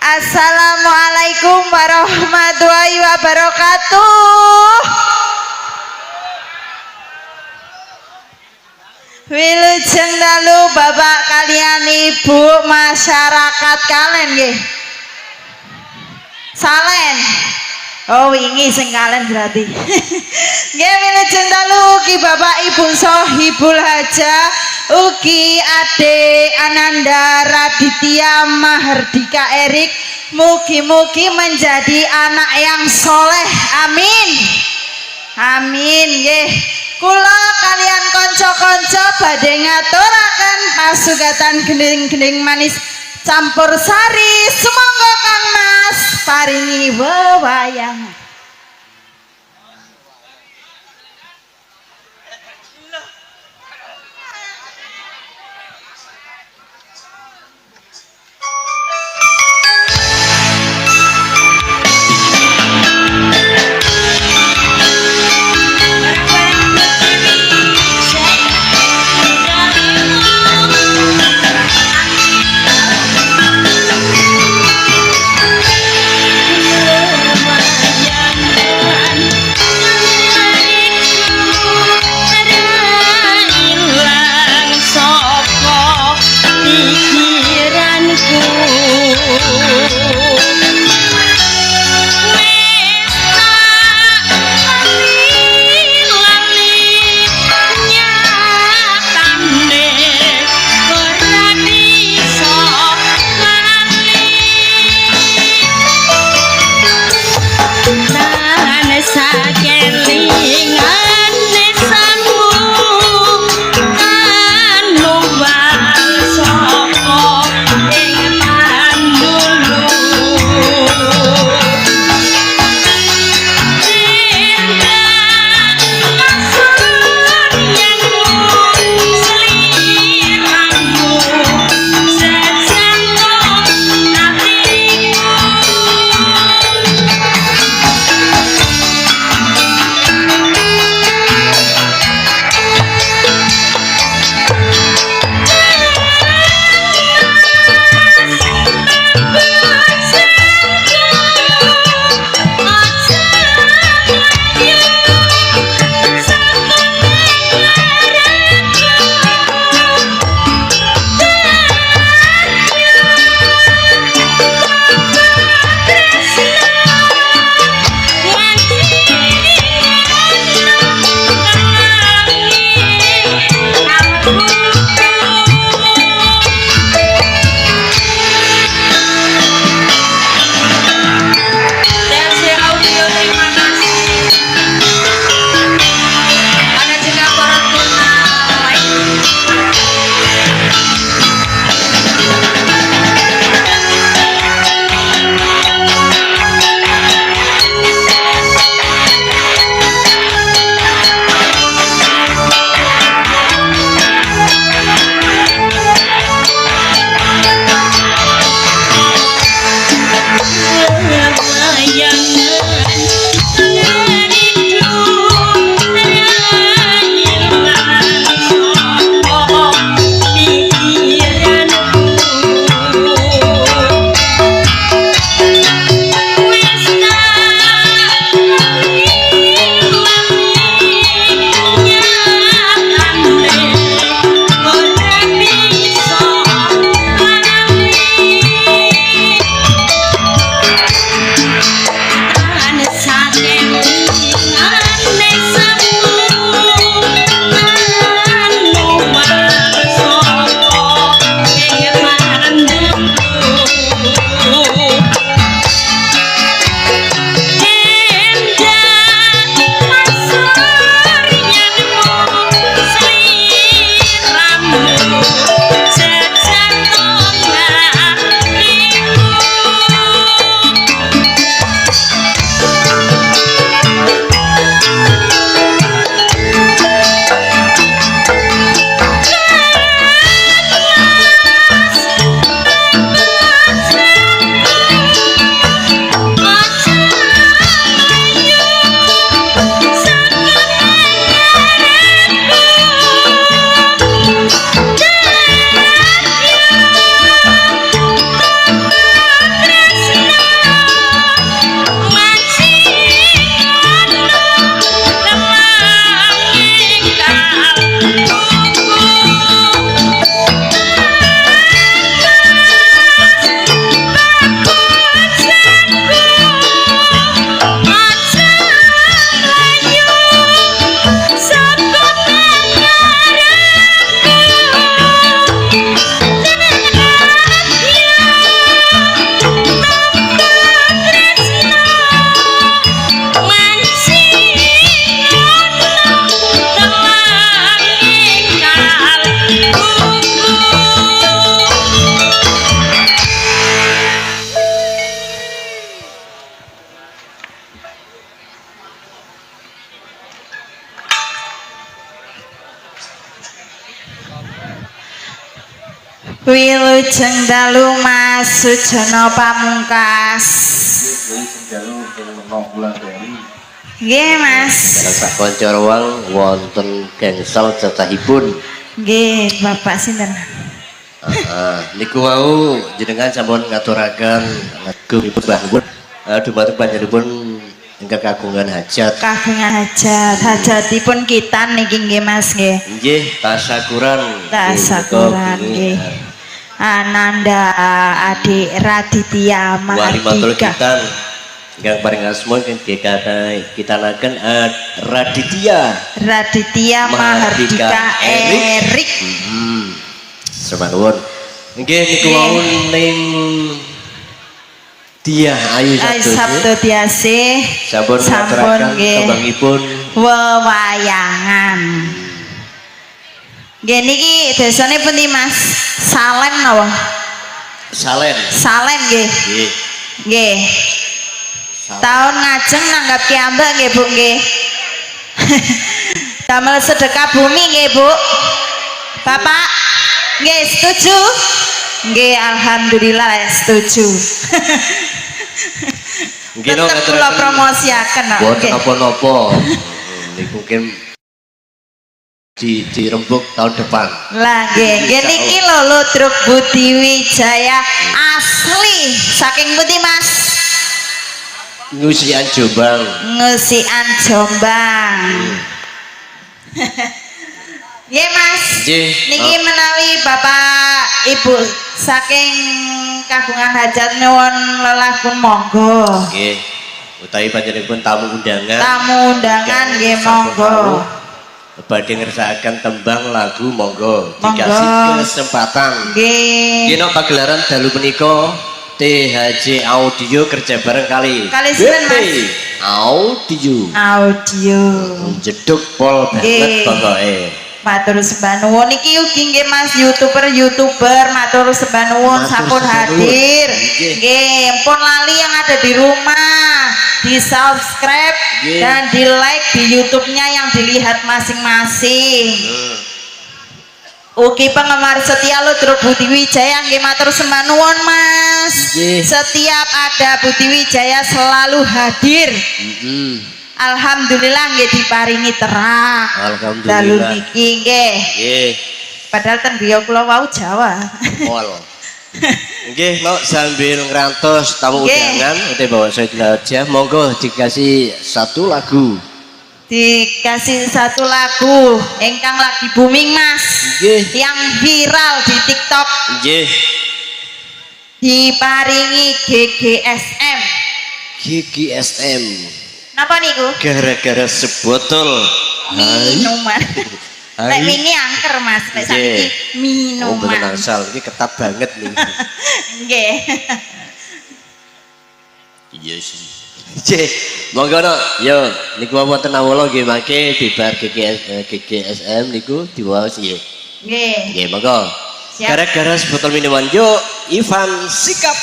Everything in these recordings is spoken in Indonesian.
Assalamualaikum warahmatullahi wabarakatuh. Wilujeng dalu bapak kalian ibu masyarakat kalian nggih. Salen. Oh wingi sing kalian berarti. Nggih wilujeng dalu ugi bapak ibu Sohibul Haja, ugi adik Ananda Raditya Mahardika Erik, mugi-mugi menjadi anak yang soleh, amin amin. Nggih kula kalian konco-konco badhe ngaturaken pasugatan gending-gending manis campur sari, sumangga Kang Mas paringi wewayangan. Wilujeng dalu Mas Sujono Pamungkas. Nggih Mas. Sak kanca ruang wonten gangsal cacahipun. Nggih, Bapak sinten? Niku wau jenengan sampun ngaturaken ngagungipun bangun dumateng panjenenganipun ingkang kagungan hajat. Kagungan hajat, hajatipun kita niki nggih Mas nggih. Nggih, tasakuran. Tasakuran nggih. Ananda Adik Raditya Mahardika. Yang paling asma kita naken Raditya Mahardika Erik. Semanwon. Nggih niku wau ning Diah Ayu Sabtu Tiasih sampun ngaturaken kembangipun wewayangan. Nggih niki desane pundi Mas? Salen napa? Salen. Salen nggih. Nggih. Nggih. Tahun ngajeng nanggap kiambak nggih Bu nggih. Damel sedekah bumi nggih Bu. Bapak nggih setuju? Nggih alhamdulillah setuju. Nggih no kula promosiaken kok. Boten napa-napa. Niku mungkin dirembuk tahun depan. Lah nggih niki lho Ludruk Budi Wijaya asli saking pundi Mas? Ngusian Jombang. Ngusian Jombang. Nggih Mas. Niki menawi Bapak Ibu saking kagungan hajat nyuwun lelakon monggo. Nggih. Utawi panjenenganipun tamu undangan. Tamu undangan nggih monggo. Badhe ngersakaken tembang lagu monggo dikasih kesempatan. Nggih. Nggih no pagelaran dalu punika THJ Audio kerja bareng kali sinten Mas? Audio jeduk pol banget pokoke. Matur sembah nuwun niki ugi nggih Mas YouTuber matur sembah nuwun sampun hadir. Nggih, pun lali yang ada di rumah di-subscribe dan di-like di YouTube-nya yang dilihat masing-masing. Ugi penggemar setia Ludruk Budi Wijaya nggih matur sembah nuwun Mas. Setiap ada Budi Wijaya selalu hadir. Alhamdulillah nggih diparingi terang. Alhamdulillah. Dalu niki nggih. Nggih. Padahal ten griya kula wau Jawa. Mol. Nggih, mau sambil ngrantos tamu undangan uti bawa saya aja monggo dikasih satu lagu. Dikasih satu lagu ingkang lagi booming Mas. Nggih. Yang viral di TikTok. Nggih. Diparingi GGSM. GGSM. Napa niku? Gara-gara sebotol minuman. Nek wingi angker Mas, nek saiki minuman. Oh bener asal, iki ketat banget nih. Nggih. Iya sih. Cih, monggo no, yo niku wonten awala nggih mangke bibar GGSM niku diwaos nggih. Nggih. Nggih, monggo. Gara-gara sebotol minuman yo Ivan sikap.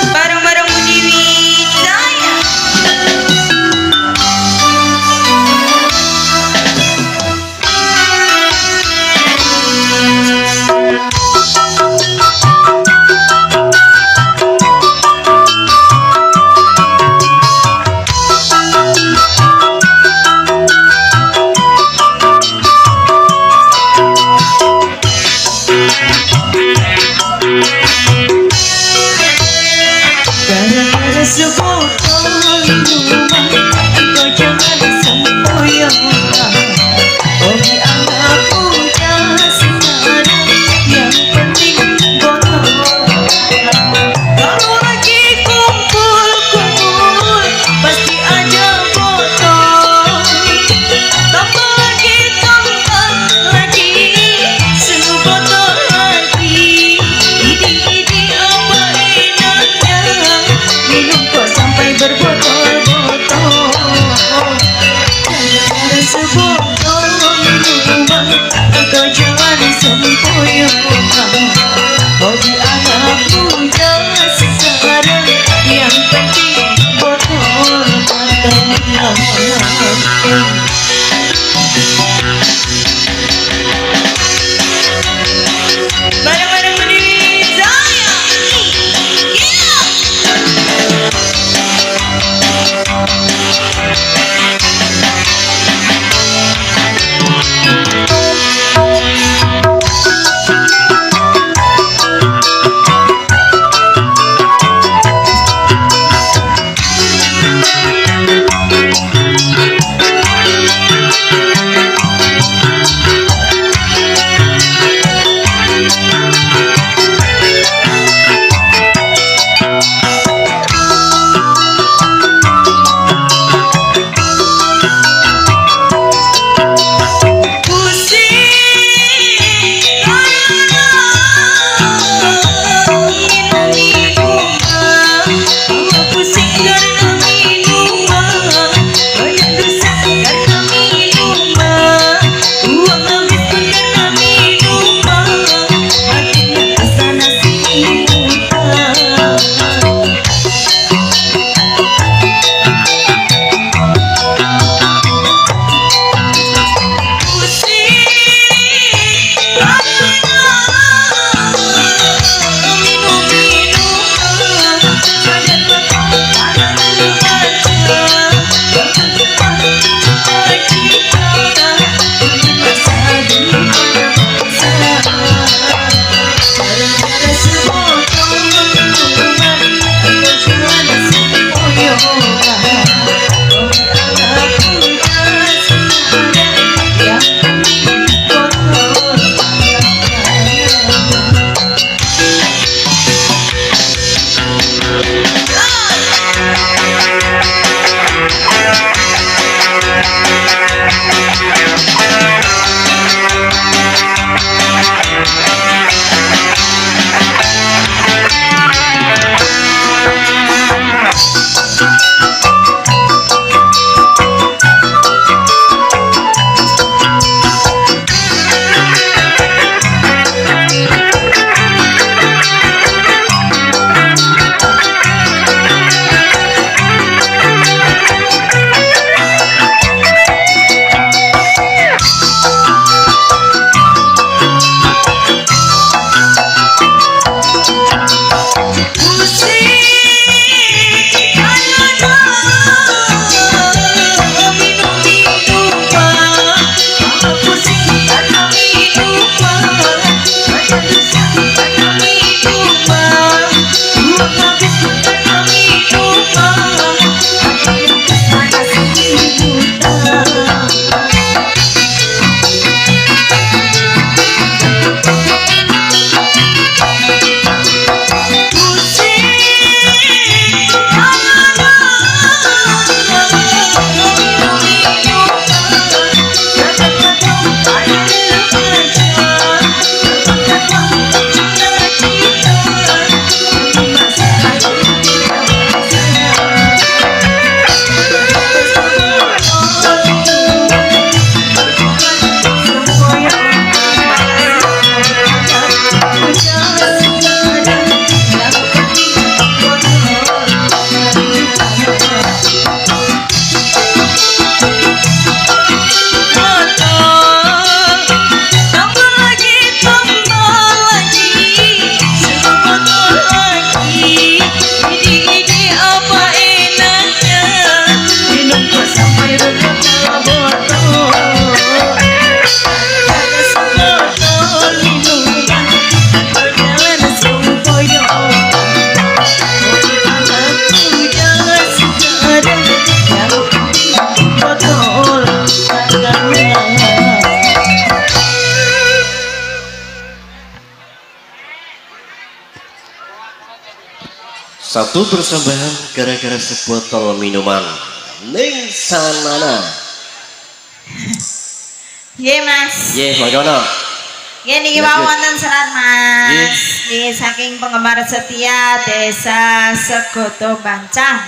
Bareng-bareng Budi Wijaya. sempoyongan hobi anak muda sekarang yang penting botol matanya. Bareng-bareng berdiri Jaya. Satu persembahan gara-gara sebotol minuman ning sanana. Nggih Mas. Nggih, mangkono. Nggih niki wau wonten serat Mas. Nggih saking penggemar setia Desa Segodo Bancang.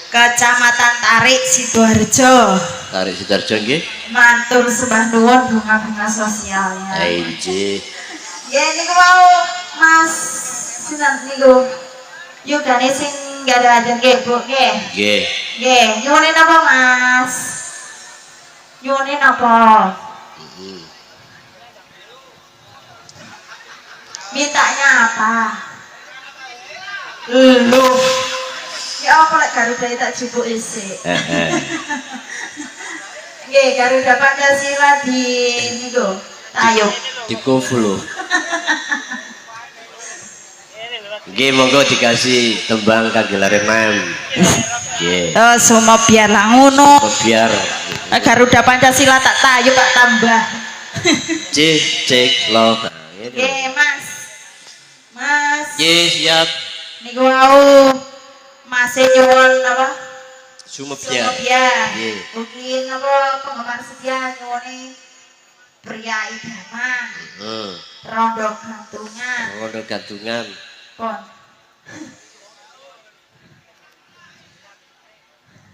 Kecamatan Tarik Sidoarjo. Tarik Sidoarjo nggih. Matur sembah nuwun bunga-bunga sosialnya. Nggih. Ya niku mau Mas sinten niku. Yugane sing gadahaken nggih Bu nggih. Nggih. Nggih, nyuwunin apa Mas? Nyuwunin apa? Mintanya apa? Loh. Ya apa lek Garuda tak jupuk isik. Nggih, Garuda Pancasila di niku. Tayub. Di Kuflu. Nggih, monggo dikasih tembang kangge lare mem. Nggih. Oh, semua biar lah ngono. Biar Garuda Pancasila tak tayub tak tambah. cek lo. Nggih, Mas. Mas. Nggih, siap. Niku mau masih nyuwun apa? Sumebya. Nggih. Mungkin apa penggemar setia nyuwuni pria idaman. Rondo gantungan. Rondo gantungan. Pon.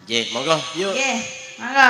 Nggih, monggo yuk. Nggih, monggo.